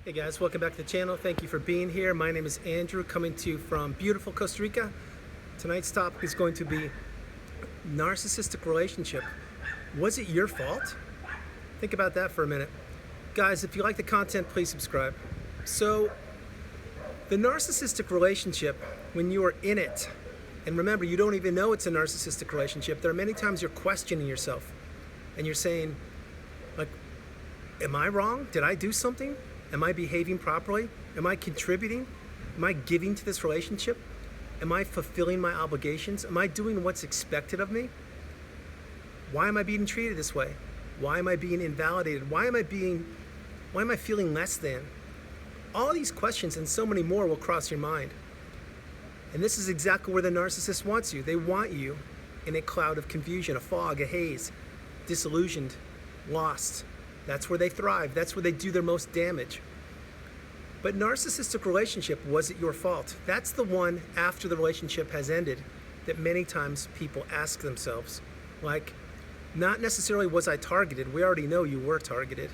Hey guys, welcome back to the channel. Thank you for being here. My name is Andrew, coming to you from beautiful Costa Rica. Tonight's topic is going to be narcissistic relationship. Was it your fault? Think about that for a minute. Guys, if you like the content, please subscribe. So, the narcissistic relationship, when you are in it, and remember, you don't even know it's a narcissistic relationship, there are many times you're questioning yourself and you're saying, like, am I wrong? Did I do something? Am I behaving properly? Am I contributing? Am I giving to this relationship? Am I fulfilling my obligations? Am I doing what's expected of me? Why am I being treated this way? Why am I being invalidated? Why am I feeling less than? All these questions and so many more will cross your mind. And this is exactly where the narcissist wants you. They want you in a cloud of confusion, a fog, a haze, disillusioned, lost. That's where they thrive. That's where they do their most damage. But narcissistic relationship, was it your fault? That's the one after the relationship has ended that many times people ask themselves. Like, not necessarily was I targeted. We already know you were targeted.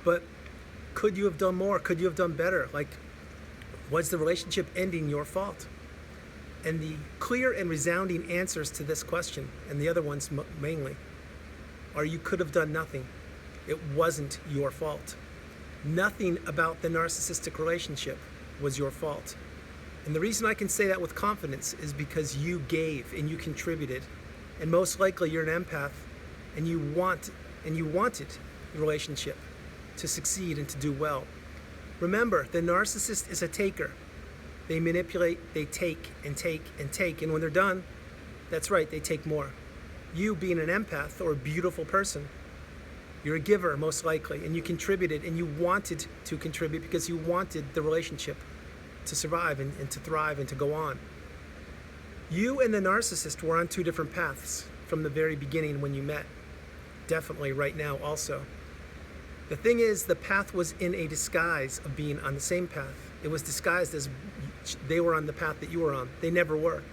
But could you have done more? Could you have done better? Like, was the relationship ending your fault? And the clear and resounding answers to this question, and the other ones mainly, are you could have done nothing. It wasn't your fault. Nothing about the narcissistic relationship was your fault. And the reason I can say that with confidence is because you gave and you contributed. And most likely you're an empath and you wanted the relationship to succeed and to do well. Remember, the narcissist is a taker. They manipulate, they take and take and take. And when they're done, that's right, they take more. You being an empath or a beautiful person, you're a giver, most likely, and you contributed and you wanted to contribute because you wanted the relationship to survive and to thrive and to go on. You and the narcissist were on two different paths from the very beginning when you met. Definitely right now also. The thing is, the path was in a disguise of being on the same path. It was disguised as they were on the path that you were on. They never were.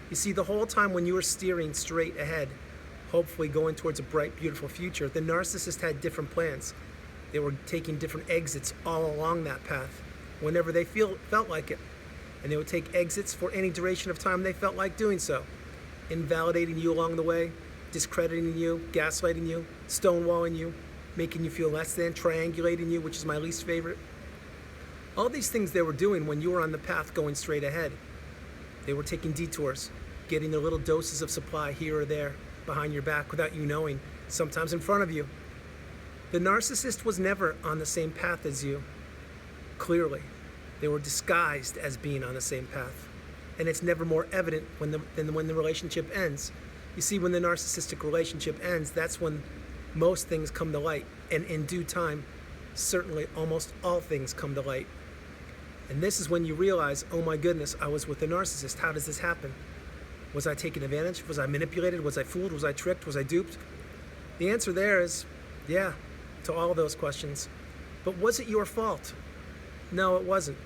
You see, the whole time when you were steering straight ahead, hopefully going towards a bright, beautiful future, the narcissist had different plans. They were taking different exits all along that path whenever they felt like it. And they would take exits for any duration of time they felt like doing so, invalidating you along the way, discrediting you, gaslighting you, stonewalling you, making you feel less than, triangulating you, which is my least favorite. All these things they were doing when you were on the path going straight ahead. They were taking detours, getting their little doses of supply here or there, behind your back without you knowing, sometimes in front of you. The narcissist was never on the same path as you. Clearly, they were disguised as being on the same path. And it's never more evident than when the relationship ends. You see, when the narcissistic relationship ends, that's when most things come to light. And in due time, certainly almost all things come to light. And this is when you realize, oh my goodness, I was with a narcissist. How does this happen? Was I taken advantage? Was I manipulated? Was I fooled? Was I tricked? Was I duped? The answer there is, yeah, to all of those questions. But was it your fault? No, it wasn't.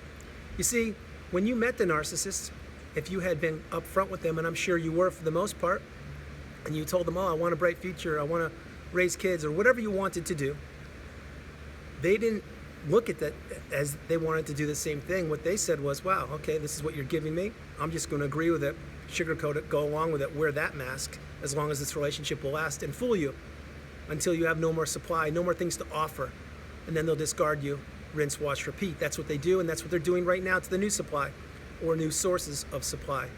You see, when you met the narcissist, if you had been upfront with them, and I'm sure you were for the most part, and you told them, oh, I want a bright future, I want to raise kids, or whatever you wanted to do, they didn't look at that as they wanted to do the same thing. What they said was, wow, okay, this is what you're giving me. I'm just going to agree with it, sugarcoat it, go along with it, wear that mask as long as this relationship will last, and fool you until you have no more supply, no more things to offer. And then they'll discard you, rinse, wash, repeat. That's what they do, and that's what they're doing right now to the new supply or new sources of supply.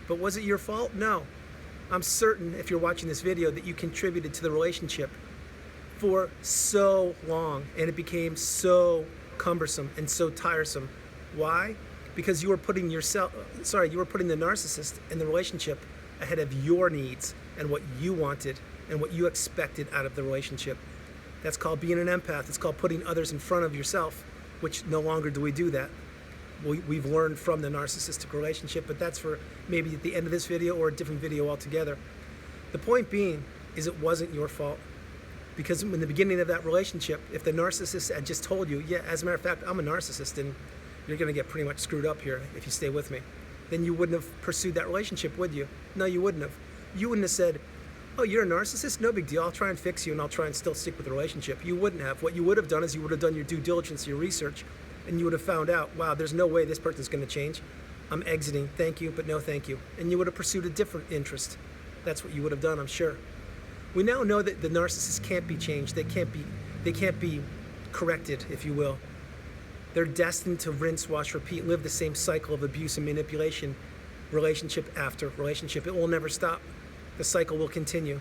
But was it your fault? No. I'm certain if you're watching this video that you contributed to the relationship for so long, and it became so cumbersome and so tiresome. Why? Because you were putting the narcissist in the relationship ahead of your needs and what you wanted and what you expected out of the relationship. That's called being an empath. It's called putting others in front of yourself, which no longer do we do that. We've learned from the narcissistic relationship, but that's for maybe at the end of this video or a different video altogether. The point being is it wasn't your fault. Because in the beginning of that relationship, if the narcissist had just told you, yeah, as a matter of fact, I'm a narcissist and you're going to get pretty much screwed up here if you stay with me, then you wouldn't have pursued that relationship, would you? No, you wouldn't have. You wouldn't have said, oh, you're a narcissist? No big deal. I'll try and fix you and I'll try and still stick with the relationship. You wouldn't have. What you would have done is you would have done your due diligence, your research, and you would have found out, wow, there's no way this person's going to change. I'm exiting. Thank you, but no thank you. And you would have pursued a different interest. That's what you would have done, I'm sure. We now know that the narcissist can't be changed. They can't be corrected, if you will. They're destined to rinse, wash, repeat, live the same cycle of abuse and manipulation, relationship after relationship. It will never stop. The cycle will continue.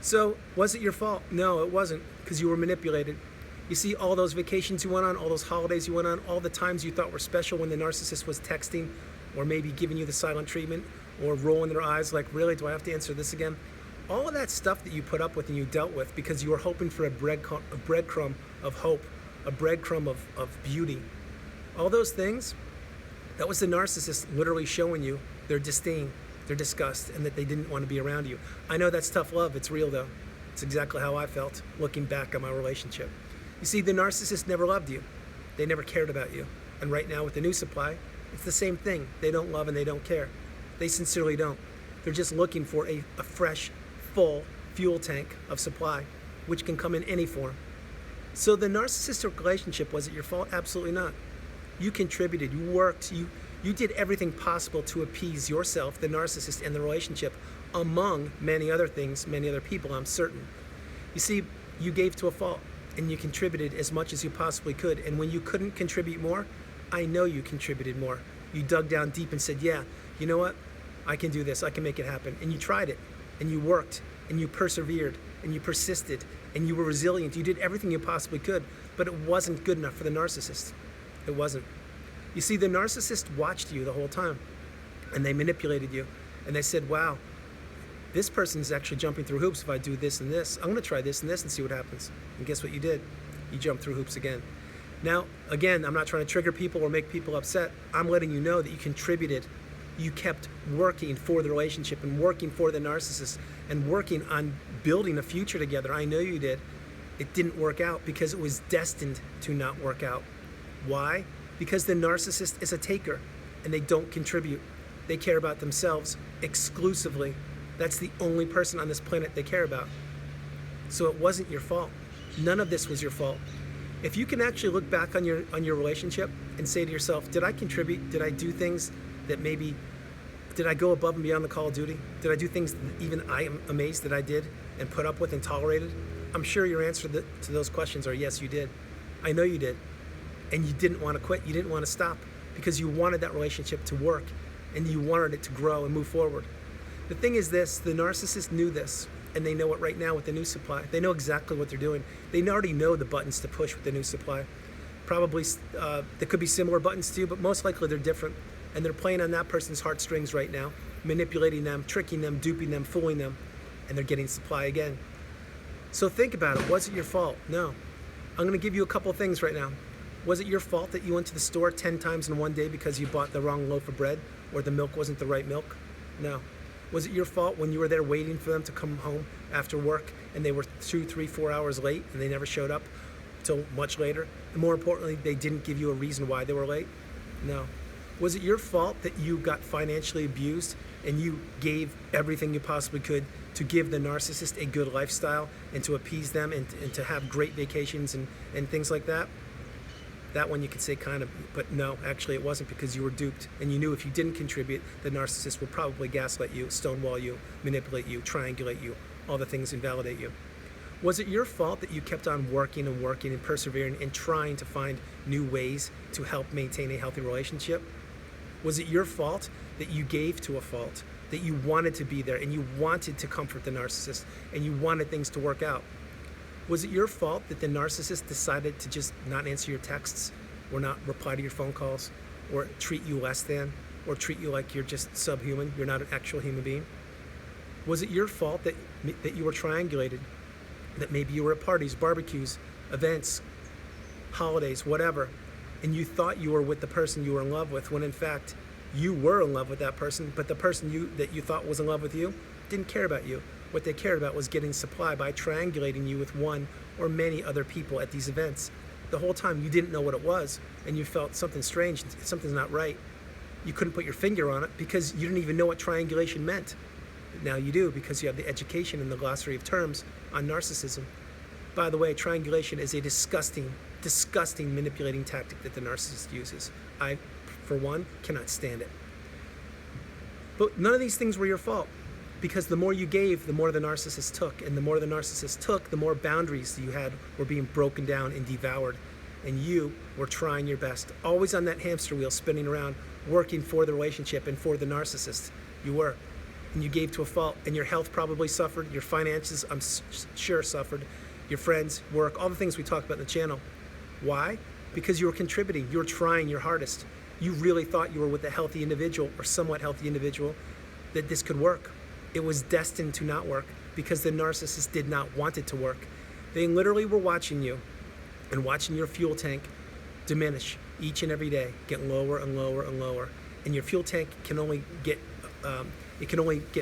So, was it your fault? No, it wasn't, because you were manipulated. You see, all those vacations you went on, all those holidays you went on, all the times you thought were special when the narcissist was texting or maybe giving you the silent treatment or rolling their eyes like, really, do I have to answer this again? All of that stuff that you put up with and you dealt with because you were hoping for a breadcrumb of hope, a breadcrumb of beauty. All those things, that was the narcissist literally showing you their disdain, their disgust, and that they didn't want to be around you. I know that's tough love. It's real, though. It's exactly how I felt looking back on my relationship. You see, the narcissist never loved you. They never cared about you. And right now with the new supply, it's the same thing. They don't love and they don't care. They sincerely don't. They're just looking for a fresh, full fuel tank of supply, which can come in any form. So the narcissistic relationship, was it your fault? Absolutely not. You contributed, you worked, you did everything possible to appease yourself, the narcissist, and the relationship, among many other things, many other people, I'm certain. You see, you gave to a fault, and you contributed as much as you possibly could, and when you couldn't contribute more, I know you contributed more. You dug down deep and said, yeah, you know what? I can do this, I can make it happen. And you tried it, and you worked, and you persevered, and you persisted, and you were resilient. You did everything you possibly could, but it wasn't good enough for the narcissist. It wasn't. You see, the narcissist watched you the whole time, and they manipulated you, and they said, wow, this person's actually jumping through hoops if I do this and this. I'm going to try this and this and see what happens. And guess what you did? You jumped through hoops again. Now, again, I'm not trying to trigger people or make people upset. I'm letting you know that you contributed. You kept working for the relationship and working for the narcissist and working on building a future together. I know you did. It didn't work out because it was destined to not work out. Why? Because the narcissist is a taker and they don't contribute. They care about themselves exclusively. That's the only person on this planet they care about. So it wasn't your fault. None of this was your fault. If you can actually look back on your relationship and say to yourself, did I contribute? Did I do things that maybe, did I go above and beyond the call of duty? Did I do things that even I am amazed that I did and put up with and tolerated? I'm sure your answer to those questions are yes, you did. I know you did. And you didn't want to quit. You didn't want to stop because you wanted that relationship to work and you wanted it to grow and move forward. The thing is this, the narcissist knew this, and they know it right now with the new supply. They know exactly what they're doing. They already know the buttons to push with the new supply. Probably there could be similar buttons too, but most likely they're different. And they're playing on that person's heartstrings right now, manipulating them, tricking them, duping them, fooling them, and they're getting supply again. So think about it. Was it your fault? No. I'm going to give you a couple of things right now. Was it your fault that you went to the store 10 times in one day because you bought the wrong loaf of bread or the milk wasn't the right milk? No. Was it your fault when you were there waiting for them to come home after work and they were 2, 3, 4 hours late and they never showed up until much later? And more importantly, they didn't give you a reason why they were late? No. Was it your fault that you got financially abused and you gave everything you possibly could to give the narcissist a good lifestyle and to appease them and to have great vacations and things like that? That one you could say kind of, but no, actually it wasn't because you were duped and you knew if you didn't contribute, the narcissist would probably gaslight you, stonewall you, manipulate you, triangulate you, all the things invalidate you. Was it your fault that you kept on working and persevering and trying to find new ways to help maintain a healthy relationship? Was it your fault that you gave to a fault, that you wanted to be there and you wanted to comfort the narcissist and you wanted things to work out? Was it your fault that the narcissist decided to just not answer your texts or not reply to your phone calls or treat you less than or treat you like you're just subhuman, you're not an actual human being? Was it your fault that you were triangulated, that maybe you were at parties, barbecues, events, holidays, whatever, and you thought you were with the person you were in love with when in fact you were in love with that person, but the person that you thought was in love with you didn't care about you? What they cared about was getting supply by triangulating you with one or many other people at these events. The whole time you didn't know what it was and you felt something strange, something's not right. You couldn't put your finger on it because you didn't even know what triangulation meant. Now you do, because you have the education and the glossary of terms on narcissism. By the way, triangulation is a disgusting, disgusting manipulating tactic that the narcissist uses. I, for one, cannot stand it. But none of these things were your fault, because the more you gave, the more the narcissist took. And the more the narcissist took, the more boundaries you had were being broken down and devoured. And you were trying your best, always on that hamster wheel, spinning around, working for the relationship and for the narcissist. You were. And you gave to a fault, and your health probably suffered, your finances, I'm sure, suffered, your friends, work, all the things we talk about in the channel. Why? Because you were contributing, you were trying your hardest. You really thought you were with a healthy individual, or somewhat healthy individual, that this could work. It was destined to not work, because the narcissist did not want it to work. They literally were watching you, and watching your fuel tank diminish each and every day, get lower and lower and lower. And your fuel tank can only get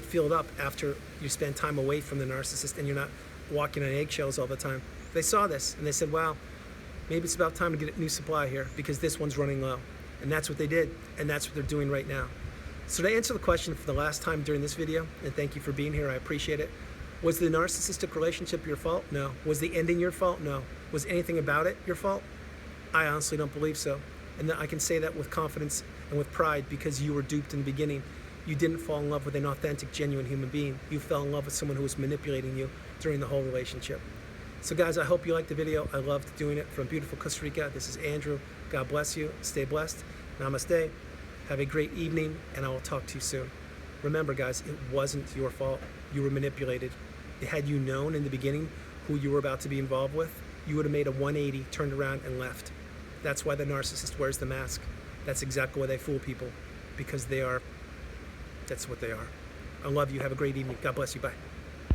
filled up after you spend time away from the narcissist and you're not walking on eggshells all the time. They saw this and they said, wow, maybe it's about time to get a new supply here, because this one's running low. And that's what they did, and that's what they're doing right now. So to answer the question for the last time during this video, and thank you for being here, I appreciate it. Was the narcissistic relationship your fault? No. Was the ending your fault? No. Was anything about it your fault? I honestly don't believe so. And I can say that with confidence and with pride, because you were duped in the beginning. You didn't fall in love with an authentic, genuine human being. You fell in love with someone who was manipulating you during the whole relationship. So guys, I hope you liked the video. I loved doing it from beautiful Costa Rica. This is Andrew. God bless you. Stay blessed. Namaste. Have a great evening, and I will talk to you soon. Remember guys, it wasn't your fault. You were manipulated. Had you known in the beginning who you were about to be involved with, you would have made a 180, turned around and left. That's why the narcissist wears the mask. That's exactly why they fool people, because that's what they are. I love you. Have a great evening. God bless you. Bye.